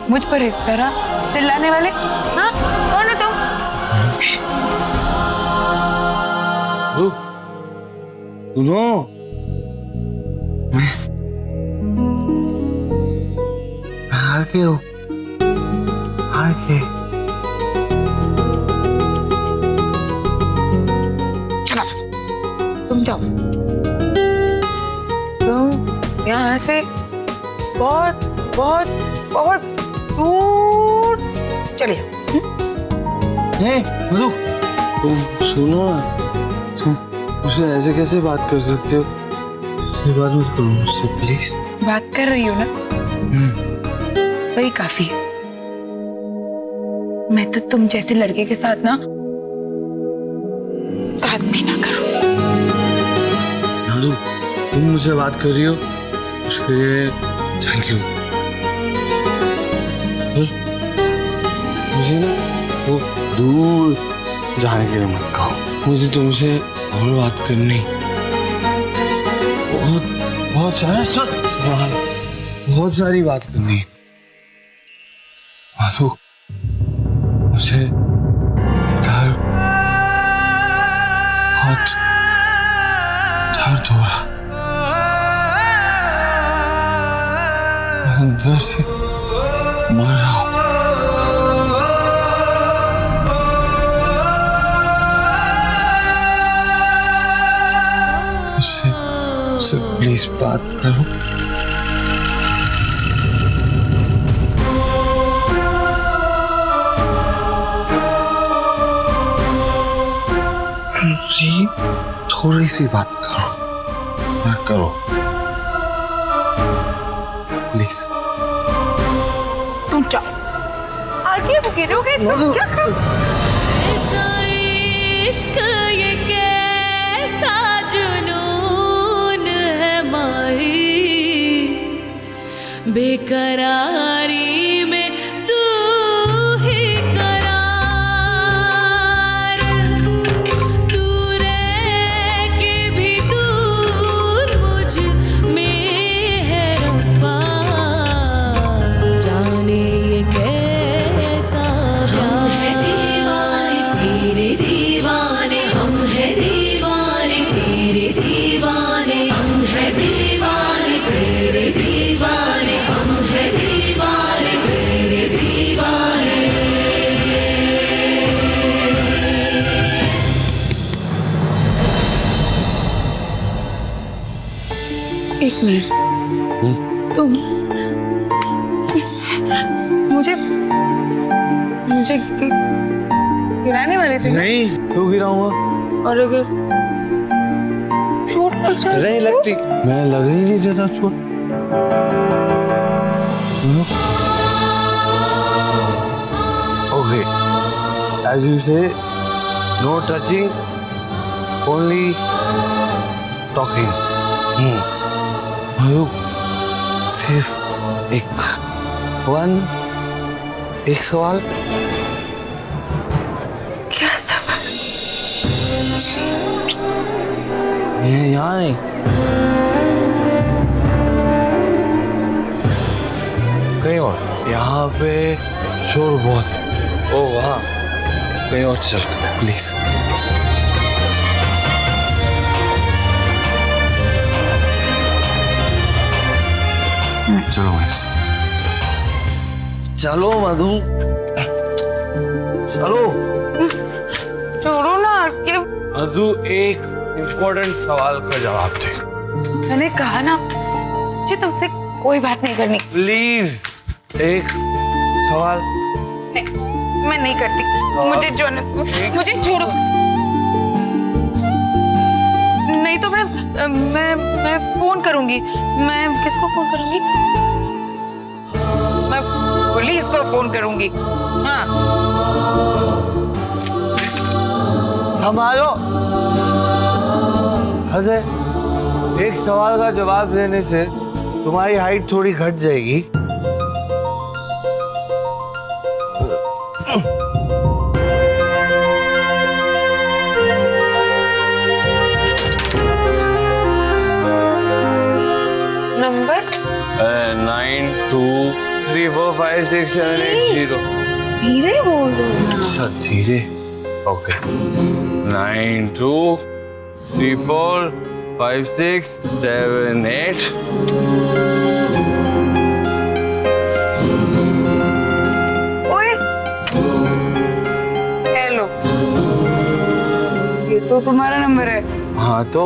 मुझ पर इस तरह चिल्लाने वाले? हाँ, कौन हो तुम? सुनो, मैं हार के हूँ, हार के। तुम जाओ, तुम यहाँ से बहुत बहुत बहुत दूर चले जाओ। मधु, तुम सुनो ना, तुम मुझसे ऐसे कैसे बात कर सकते हो? इससे बात मत करो मुझसे प्लीज। बात कर रही हो ना, वही काफी है। मैं तो तुम जैसे लड़के के साथ ना बात भी ना करूं। मधु, तुम मुझसे बात कर रही हो, उसके लिए थैंक यू। मुझे ना वो दूर जाने के लिए मत कहो। मुझे तुमसे और बात करनी, बहुत सारी बात करनी है। माधु, मुझे दर्द हो रहा, मैं अंदर से मर रहा हूँ। उससे प्लीज बात करो। जी, थोड़ी सी बात करो प्लीज। तुम जाओ, आगे गिरोगे तो क्या करोगे? ऐसा इश्क ये कैसा जुनून है माही, बेकरारी में तू ही करार, तू रह के भी दूर मुझ में है रब्बा, जाने ये कैसा प्यार है। दीवाने तेरे दीवाने, हम है दीवाने तेरे दीवाने, हम है दीवाने तेरे दीवाने, हम है दीवाने तेरे दीवाने। एक मिनट, तुम मुझे गिराने वाले थे? नहीं, क्यों गिराऊंगा? और अगर चोट लग जाए? नहीं लगती, मैं लग ही नहीं देता चोट। ओके, एज यू से, नो टचिंग, ओनली टॉकिंग। मधु, सिर्फ एक सवाल। क्या सवाल? यहाँ नहीं, कहीं और। यहाँ पे शोर बहुत है। ओ वहाँ, कहीं और चल प्लीज। चलो वैसे, चलो मधु, चलो। छोड़ो ना, ये मधु, एक इम्पोर्टेंट सवाल का जवाब दे। मैंने कहा ना, मुझे तुमसे कोई बात नहीं करनी। प्लीज, एक सवाल। नहीं, मैं नहीं करती। मुझे जो मुझे छोड़ो। नहीं तो मैं फोन करूंगी। मैं किसको फोन करूंगी? मैं पुलिस को फोन करूंगी। हाँ, संभालो। अरे, एक सवाल का जवाब देने से तुम्हारी हाइट थोड़ी घट जाएगी। नंबर 92 3 4 5 6 7 8 0। धीरे बोलो ना। अच्छा धीरे। ओके 9 2 3 4 5 6 7 8। ओए हेलो, ये तो तुम्हारा नंबर है। हाँ तो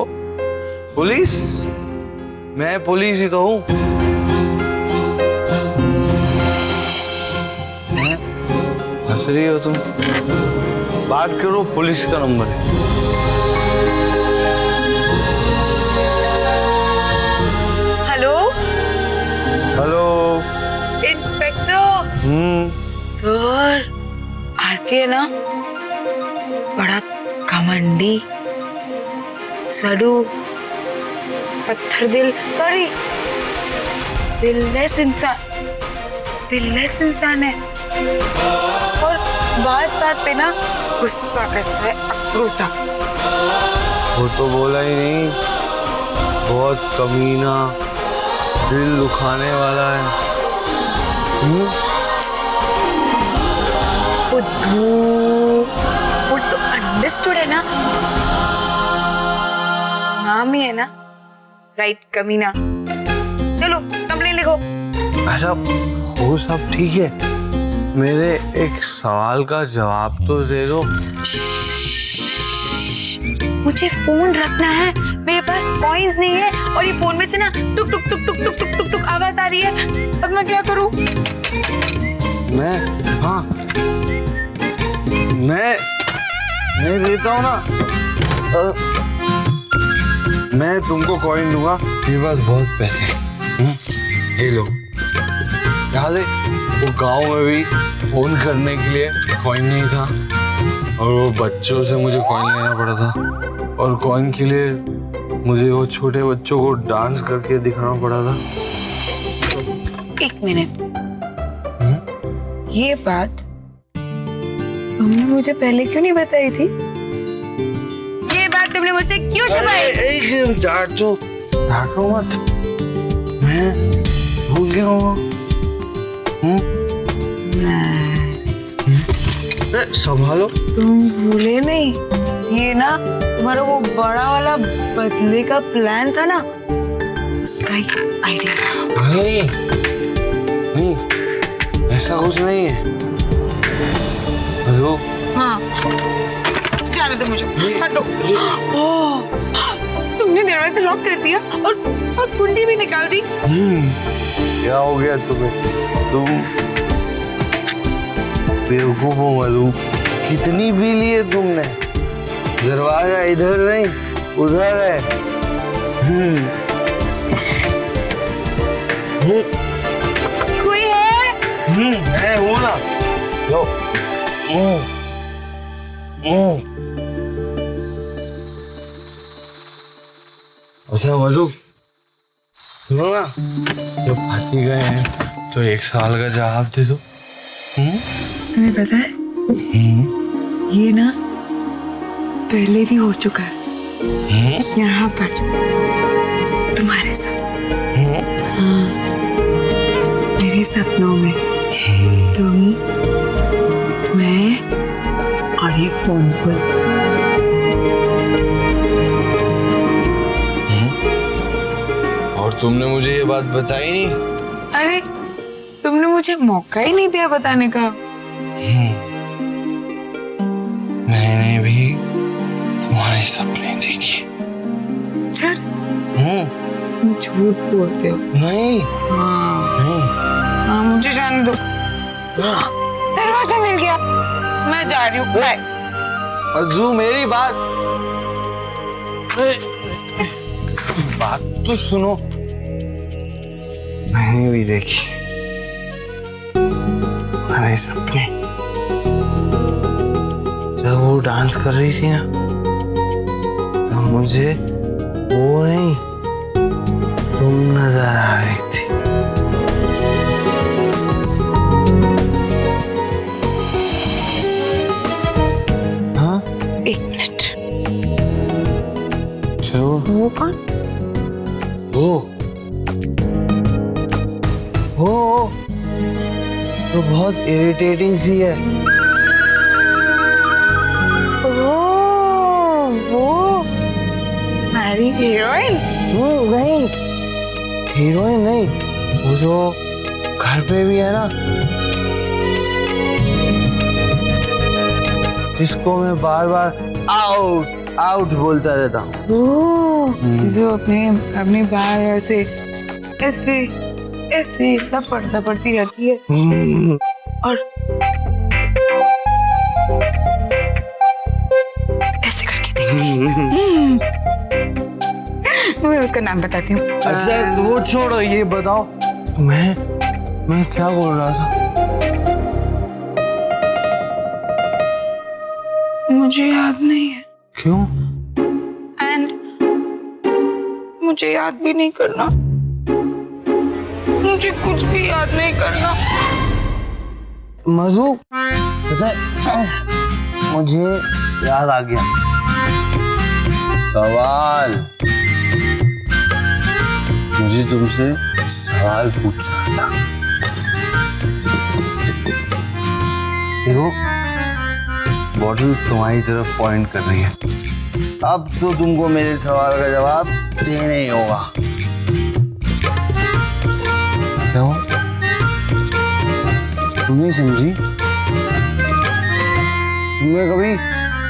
पुलिस, मैं पुलिस ही तो हूँ। हंस रही हो तुम? बात करो, पुलिस का नंबर है। Hello hello. Inspector sir, RK ना बड़ा घमंडी, सडू, पत्थर दिल, सॉरी दिललेस इंसान है। और बात बात पे ना गुस्सा करता है, अक्रूसा। वो तो बोला ही नहीं, बहुत कमीना, दिल दुखाने वाला है। बुद्धू, वो तो अंडरस्टूड है ना, नाम ही है ना, राइट, कमीना। चलो कंप्लेन लिखो। अच्छा वो सब ठीक है, मेरे एक सवाल का जवाब तो दे दो। मुझे फोन रखना है, मेरे पास कॉइन्स नहीं है, और ये फोन में से ना टुक टुक टुक टुक टुक टुक टुक टुक आवाज आ रही है। अब मैं क्या करूं? हाँ मैं देता हूँ ना, मैं तुमको कॉइन दूंगा, मेरे पास बहुत पैसे हैं। ये लो, याद है वो गांव में भी फोन करने के लिए कॉइन नहीं था, और वो बच्चों से मुझे कॉइन लेना पड़ा था, और कॉइन के लिए मुझे वो छोटे बच्चों को डांस करके दिखाना पड़ा था। एक मिनट, ये बात तुमने मुझे पहले क्यों नहीं बताई थी? ये बात तुमने मुझसे क्यों छुपाई? डांटो मत, मैं भूल गया हूँ। संभालो। तुम भूले नहीं, ये ना तुम्हारा वो बड़ा वाला बदले का प्लान था ना, उसका ही आइडिया। नहीं, ऐसा कुछ नहीं है। हेलो। हाँ, जाने दो मुझे, हटो। ओह, तुमने दरवाजा लॉक कर दिया और कुंडी भी निकाल दी। क्या हो गया तुम्हें? तुम बेवकूफ हो मालूम? कितनी पी ली है तुमने? दरवाजा इधर नहीं उधर है। कोई है? है वो ना, लो। अच्छा मधु, सुनो ना, जब फांसी गए हैं तो 1 साल का जवाब दे दो। तुम्हें पता है, ये ना पहले भी हो चुका है, यहाँ पर तुम्हारे साथ। हाँ, मेरे सपनों में तुम, मैं और एक फोन पर। और तुमने मुझे ये बात बताई नहीं? अरे तुमने मुझे मौका ही नहीं दिया बताने का। मैंने भी तुम्हारे सपने देखे। चल, तुम झूठ बोलते हो। नहीं। हाँ, मुझे जाने दो। दरवाजा मिल गया, मैं जा रही हूँ, बाय। अज्जू मेरी बात तो सुनो, मैंने भी देखी तुम्हारे सपने। जब वो डांस कर रही थी ना, तब मुझे वो नहीं, तुम नजर आ रही थी। हाँ, 1 मिनट। क्यों? वो कौन? ओ तो बहुत इरिटेटिंग सी है। ओह, वो हमारी हीरोइन। नहीं, हीरोइन नहीं, वो जो घर पे भी है ना, जिसको मैं बार बार आउट आउट बोलता रहता हूँ। ओह, जो अपने बाल ऐसे ऐसे ऐसे लपड़ती रहती है और ऐसे करके देखती है। मैं उसका नाम बताती हूँ। अच्छा तो वो छोड़ो, ये बताओ मैं क्या बोल रहा था? मुझे याद नहीं है क्यों? एंड मुझे याद भी नहीं करना। मुझे कुछ भी याद नहीं करना। मधु, पता है मुझे याद आ गया सवाल। मुझे तुमसे सवाल पूछना था। देखो, बॉटल तुम्हारी तरफ पॉइंट कर रही है। अब तो तुमको मेरे सवाल का जवाब देना ही होगा। क्यों? तुम नहीं समझी? तुमने कभी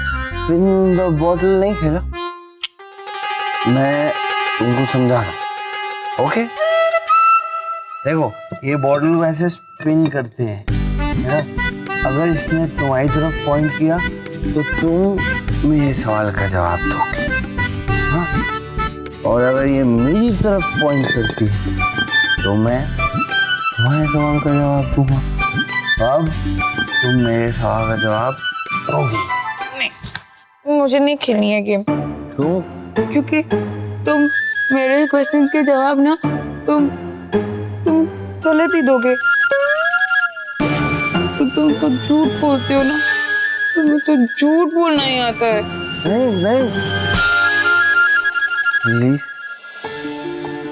स्पिन द बॉटल नहीं खेला? मैं तुमको समझा रहा। ओके? देखो, ये बॉटल को ऐसे स्पिन करते हैं, है? अगर इसने तुम्हारी तरफ पॉइंट किया तो तुम मेरे सवाल का जवाब दोगे, हाँ? और अगर ये मेरी तरफ पॉइंट करती है तो मैं तुम्हारे सवाल का जवाब दूंगा। अब तुम मेरे सवाल का जवाब दोगी। नहीं, मुझे नहीं खेलनी है गेम। क्यों? क्योंकि तुम मेरे क्वेश्चन के जवाब ना तुम गलत ही दोगे। तो तुम तो झूठ बोलते हो ना, तुम्हें तो झूठ बोलना ही आता है। नहीं, प्लीज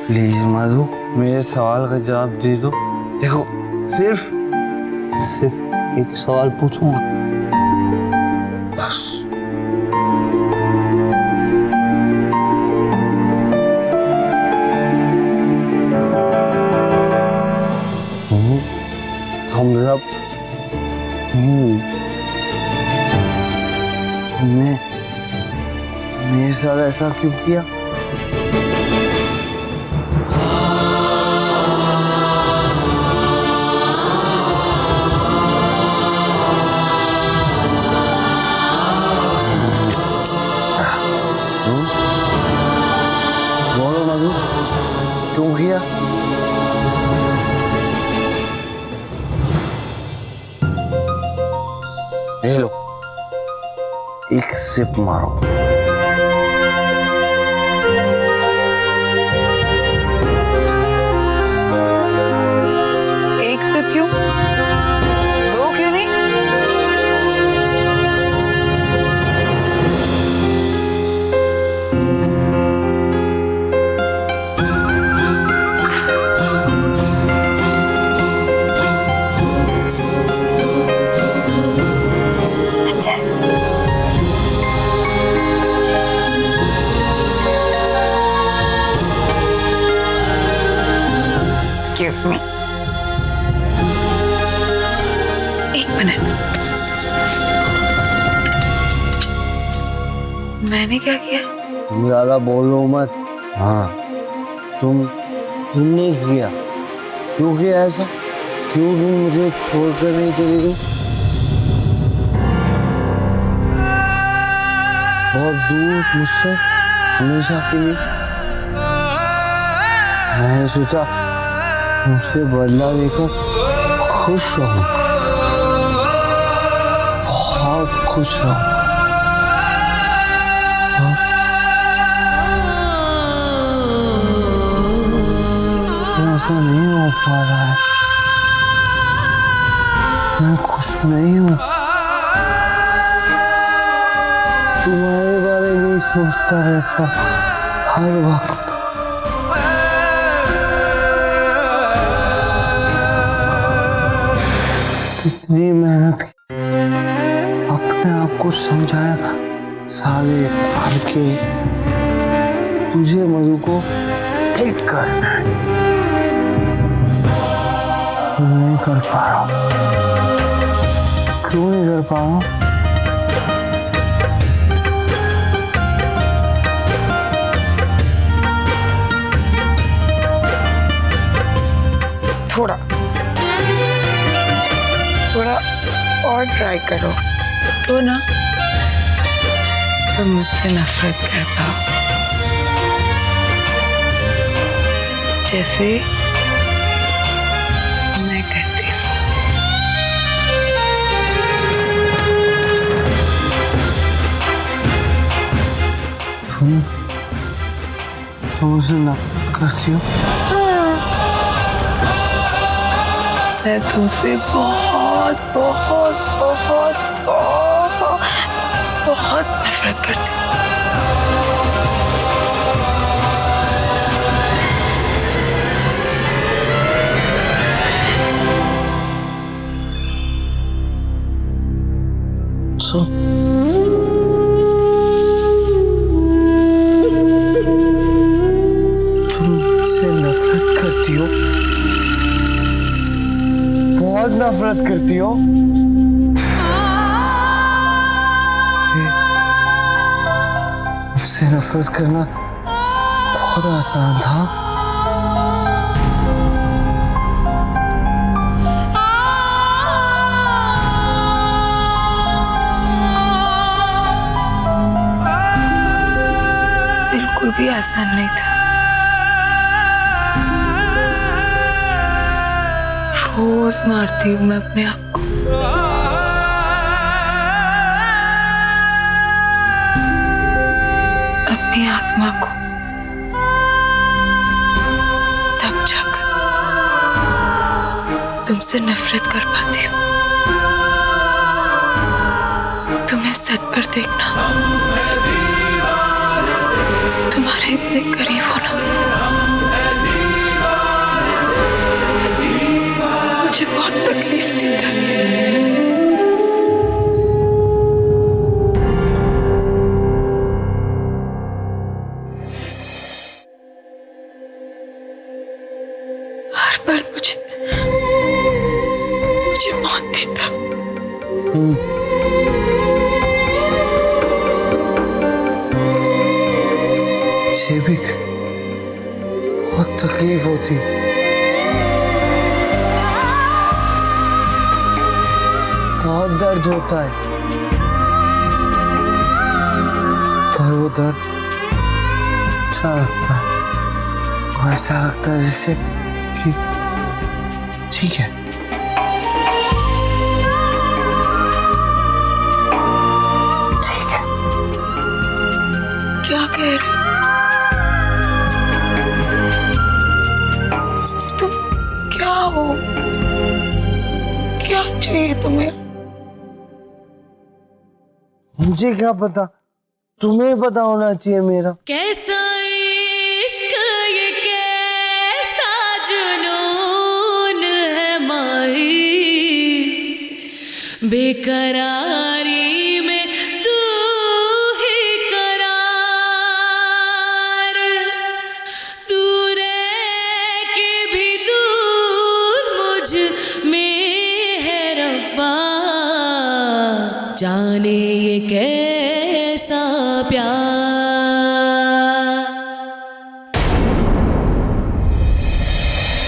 प्लीज मधु, मेरे सवाल का जवाब दे दो। देखो, सिर्फ एक सवाल पूछूंगा बस। thumbs up। तुमने मेरे साथ ऐसा क्यों किया? बोलो मधु, क्यों किया? ये लो, एक सिप मारो। एक से क्यों, दो क्यों नहीं? अच्छा, excuse me, एक मिनट। मैंने क्या किया? तुम ज्यादा बोलो मत। हाँ, तुमने किया। क्यों किया ऐसा? क्यों तुम मुझे छोड़कर नहीं चली गई? बहुत दूर मुझसे, हमेशा के लिए। मैंने सोचा मुझसे बदला लेकर खुश रहूं, बहुत खुश रहूं। ऐसा नहीं हो पा रहा है। मैं खुश नहीं हूँ। तुम्हारे बारे में सोचता रहता हर वक्त। इतनी मेहनत की, अपने आप को समझाया, साले हार के तुझे मधु को हिट करना है, नहीं कर पा रहा हूं। क्यों नहीं कर पा रहा हूं? थोड़ा और ट्राई करो तो ना तुम मुझसे नफरत कर पाओ, जैसे मैं करती हूँ। सुन, तुम मुझसे नफरत करती हो? मैं तुमसे बहुत बहुत बहुत बहुत बहुत नफरत करती हूँ। तुमसे नफरत करती हो? बहुत नफरत करती हो? मुझसे नफरत करना बहुत आसान था। बिल्कुल भी आसान नहीं था। रोज मारती हूँ मैं अपने आप को। अपनी आत्मा को। तब जाकर तुमसे नफरत कर पाती हूँ। तुम्हें सच पर देखना, तुम्हारे इतने करीब होना मुझे बहुत तकलीफ देता है। हर बार मुझे मौत देता। मुझे भी बहुत तकलीफ होती, बहुत दर्द होता है, पर वो दर्द अच्छा लगता है। ऐसा लगता है जैसे कि ठीक है, ठीक है। क्या कह रहे हो? तुम क्या हो? क्या चाहिए तुम्हें? मुझे क्या पता, तुम्हें पता होना चाहिए मेरा। कैसा इश्क ये कैसा जुनून है माही, बेकरारी में तू ही करार, तू रह के भी दूर मुझ में है रब्बा, जाने ये कैसा